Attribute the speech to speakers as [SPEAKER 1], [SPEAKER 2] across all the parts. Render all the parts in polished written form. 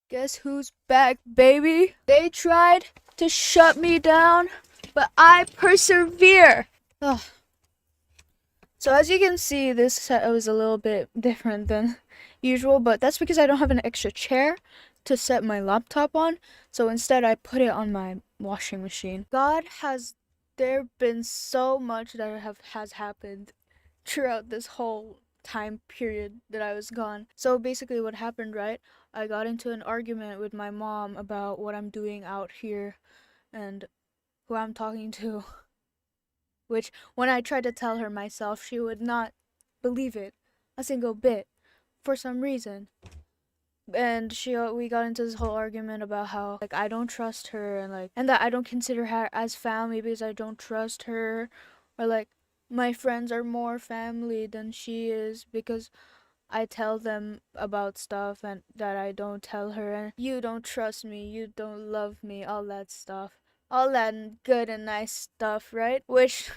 [SPEAKER 1] Guess who's back, baby? They tried to shut me down, but I persevere. Ugh. So as you can see, this set was a little bit different than usual, but that's because I don't have an extra chair to set my laptop on. So instead, I put it on my washing machine. There been so much that has happened throughout this whole time period that I was gone. So basically what happened, right? I got into an argument with my mom about what I'm doing out here and who I'm talking to, which when I tried to tell her myself, she would not believe it a single bit for some reason. And we got into this whole argument about how I don't trust her and that I don't consider her as family because I don't trust her, or my friends are more family than she is because I tell them about stuff and that I don't tell her, and you don't trust me, you don't love me, all that stuff. All that good and nice stuff, right? Which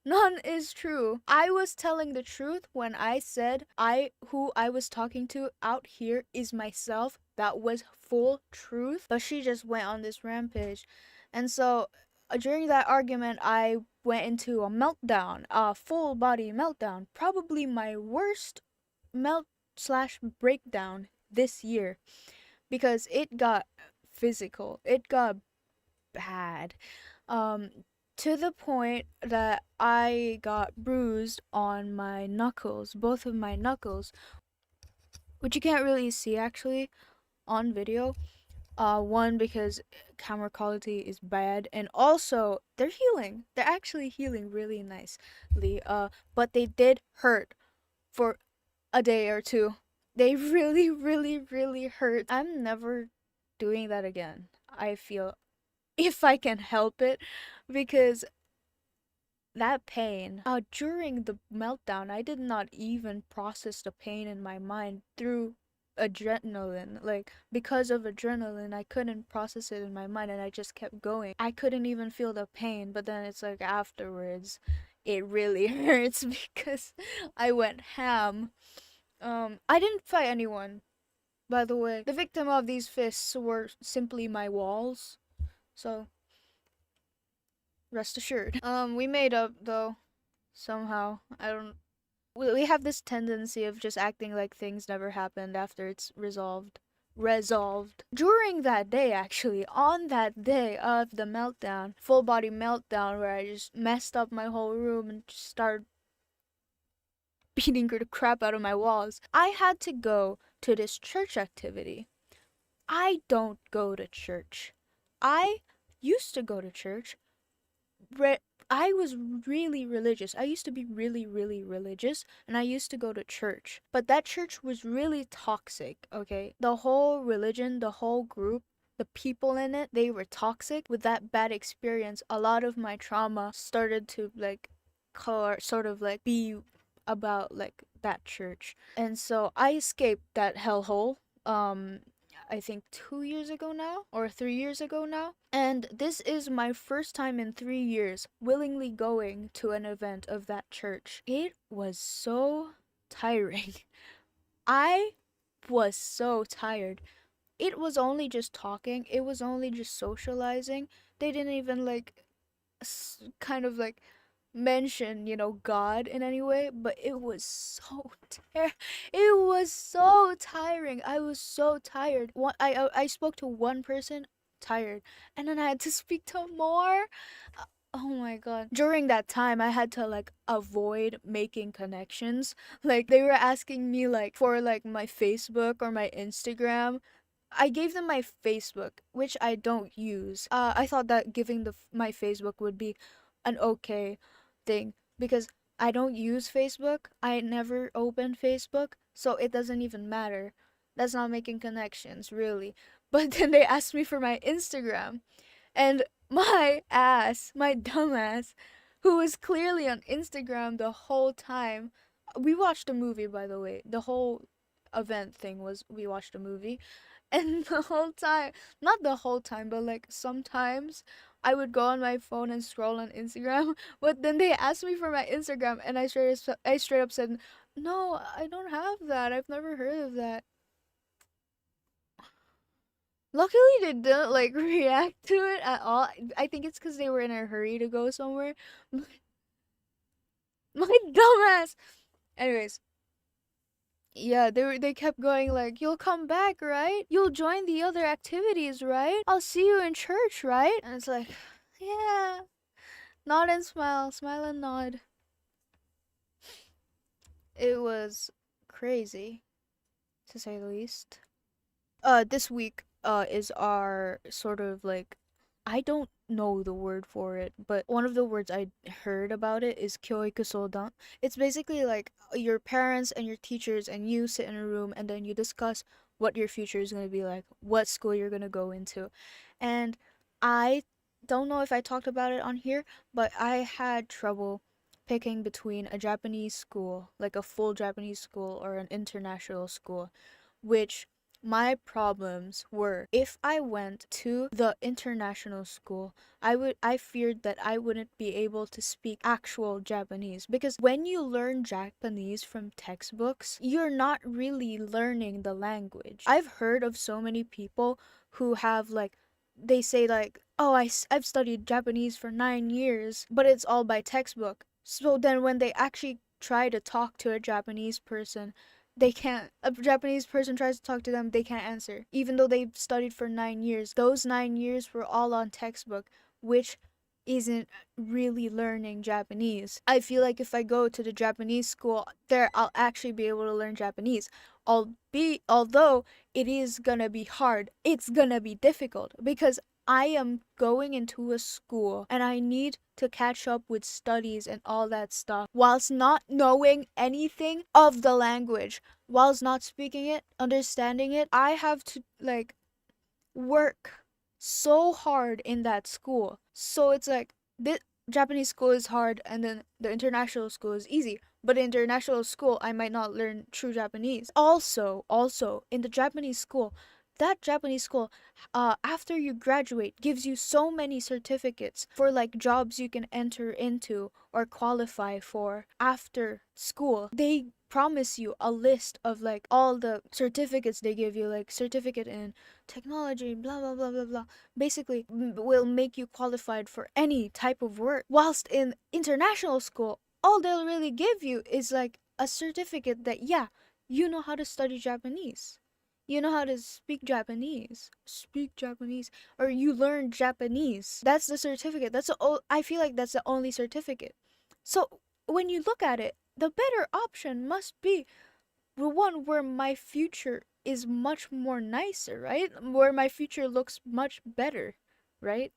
[SPEAKER 1] none is true. I was telling the truth when I said who I was talking to out here is myself. That was full truth. But she just went on this rampage. And so during that argument, I went into a meltdown, a full body meltdown. Probably my worst melt/breakdown this year, because it got physical. It got bad. Um to the point that I got bruised on my knuckles, both of my knuckles, which you can't really see actually on video. One, because camera quality is bad, and also they're healing. They're actually healing really nicely. But they did hurt for a day or two. They really, really, really hurt. I'm never doing that again, I feel, if I can help it, because that pain, during the meltdown, I did not even process the pain in my mind through adrenaline. Because of adrenaline, I couldn't process it in my mind and I just kept going. I couldn't even feel the pain, but then it's afterwards, it really hurts because I went ham. I didn't fight anyone, by the way. The victim of these fists were simply my walls. So, rest assured. We made up, though, somehow. I don't. We have this tendency of just acting like things never happened after it's resolved. During that day, actually, on that day of the meltdown, full body meltdown, where I just messed up my whole room and just started beating the crap out of my walls, I had to go to this church activity. I don't go to church. I used to go to church. I was really religious. I used to be really, really religious, and I used to go to church. But that church was really toxic, okay? The whole religion, the whole group, the people in it, they were toxic. With that bad experience, a lot of my trauma started to be about that church. And so I escaped that hellhole. I think 2 years ago now, or 3 years ago now. And this is my first time in 3 years willingly going to an event of that church. It was so tiring. I was so tired. It was only just talking, it was only just socializing. They didn't even kind of mention, God in any way, but it was it was so tiring. I was so tired. I spoke to one person, tired, and then I had to speak to more. Oh my god. During that time, I had to avoid making connections. They were asking me for my Facebook or my Instagram. I gave them my Facebook, which I don't use. I thought that giving my Facebook would be an okay thing because I don't use Facebook. I never open Facebook, so it doesn't even matter. That's not making connections, really. But then they asked me for my Instagram, and my dumb ass, who was clearly on Instagram the whole time. We watched a movie, by the way. The whole event thing was we watched a movie. And the whole time, not the whole time, but sometimes I would go on my phone and scroll on Instagram. But then they asked me for my Instagram, and I straight up said, "No, I don't have that. I've never heard of that." Luckily, they didn't like react to it at all. I think it's because they were in a hurry to go somewhere. My dumbass. Anyways, yeah, they kept going like, "You'll come back, right? You'll join the other activities, right? I'll see you in church, right?" And it's like, yeah, nod and smile, smile and nod. It was crazy, to say the least. This week is our sort of like, I don't know the word for it, but one of the words I heard about it is kyoiku sodan. It's basically like your parents and your teachers and you sit in a room and then you discuss what your future is going to be like, what school you're going to go into. And I don't know if I talked about it on here, but I had trouble picking between a Japanese school, like a full Japanese school, or an international school, which my problems were if I went to the international school, I feared that I wouldn't be able to speak actual Japanese, because when you learn Japanese from textbooks, you're not really learning the language. I've heard of so many people who have like, they say like, "Oh, I've studied Japanese for 9 years," but it's all by textbook. So then when they actually try to talk to a Japanese person, they can't. A Japanese person tries to talk to them, they can't answer, even though they've studied for 9 years. Those 9 years were all on textbook, which isn't really learning Japanese. I feel like if I go to the Japanese school there, I'll actually be able to learn Japanese. Although it is gonna be hard, it's gonna be difficult, because I am going into a school and I need to catch up with studies and all that stuff whilst not knowing anything of the language, whilst not speaking it, understanding it. I have to like work so hard in that school. So it's like this Japanese school is hard and then the international school is easy. But in international school, I might not learn true Japanese. Also, in the Japanese school, that Japanese school, after you graduate, gives you so many certificates for like jobs you can enter into or qualify for after school. They promise you a list of like all the certificates they give you, like certificate in technology, blah blah blah blah blah. Basically, will make you qualified for any type of work. Whilst in international school, all they'll really give you is like a certificate that, yeah, you know how to study Japanese. You know how to speak Japanese. Speak Japanese. Or you learn Japanese. That's the certificate. I feel like that's the only certificate. So when you look at it, the better option must be the one where my future is much more nicer, right? Where my future looks much better, right?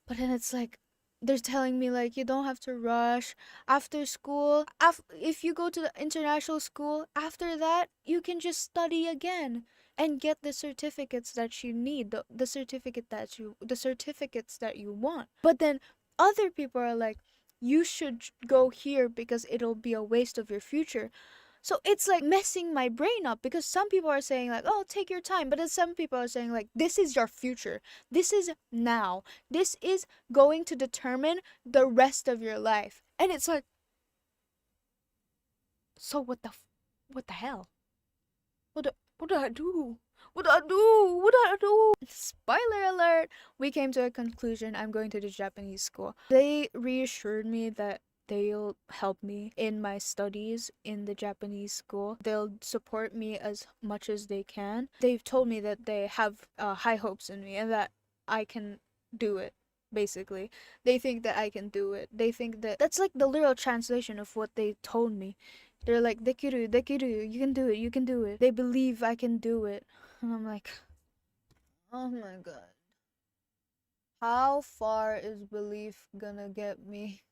[SPEAKER 1] But then it's like they're telling me like you don't have to rush after school. If you go to the international school, after that you can just study again and get the certificates that you need, the certificates that you want. But then other people are like, you should go here because it'll be a waste of your future. So it's like messing my brain up, because some people are saying like, "Oh, take your time," but then some people are saying like, "This is your future. This is now. This is going to determine the rest of your life." And it's like, so what the hell? What do I do? What do I do? What do I do? Spoiler alert! We came to a conclusion. I'm going to the Japanese school. They reassured me that they'll help me in my studies in the Japanese school. They'll support me as much as they can. They've told me that they have high hopes in me and that I can do it. Basically, they think that I can do it. They think that that's like the literal translation of what they told me. They're like, "Dekiru, dekiru, you can do it, you can do it." They believe I can do it. And I'm like, oh my god. How far is belief gonna get me?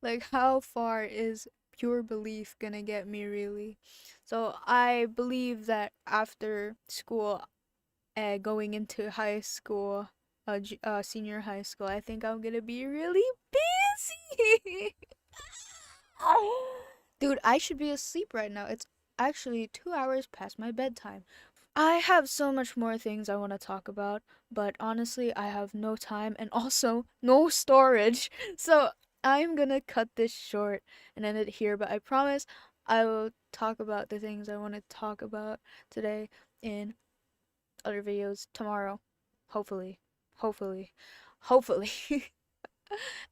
[SPEAKER 1] Like, how far is pure belief gonna get me, really? So, I believe that after school, going into high school, senior high school, I think I'm gonna be really busy. Dude, I should be asleep right now. It's actually 2 hours past my bedtime. I have so much more things I want to talk about, but honestly, I have no time and also no storage. So I'm gonna cut this short and end it here, but I promise I will talk about the things I want to talk about today in other videos tomorrow. Hopefully. Hopefully. Hopefully.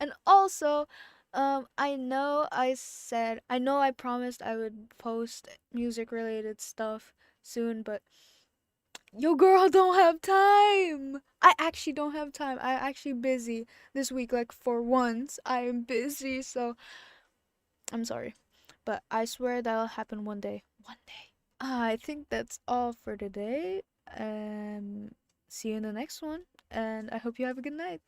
[SPEAKER 1] And also, I know I promised I would post music related stuff soon, but yo girl don't have time. I actually don't have time. I actually busy this week, like for once. I am busy, so I'm sorry. But I swear that'll happen one day. One day. I think that's all for today. See you in the next one, and I hope you have a good night.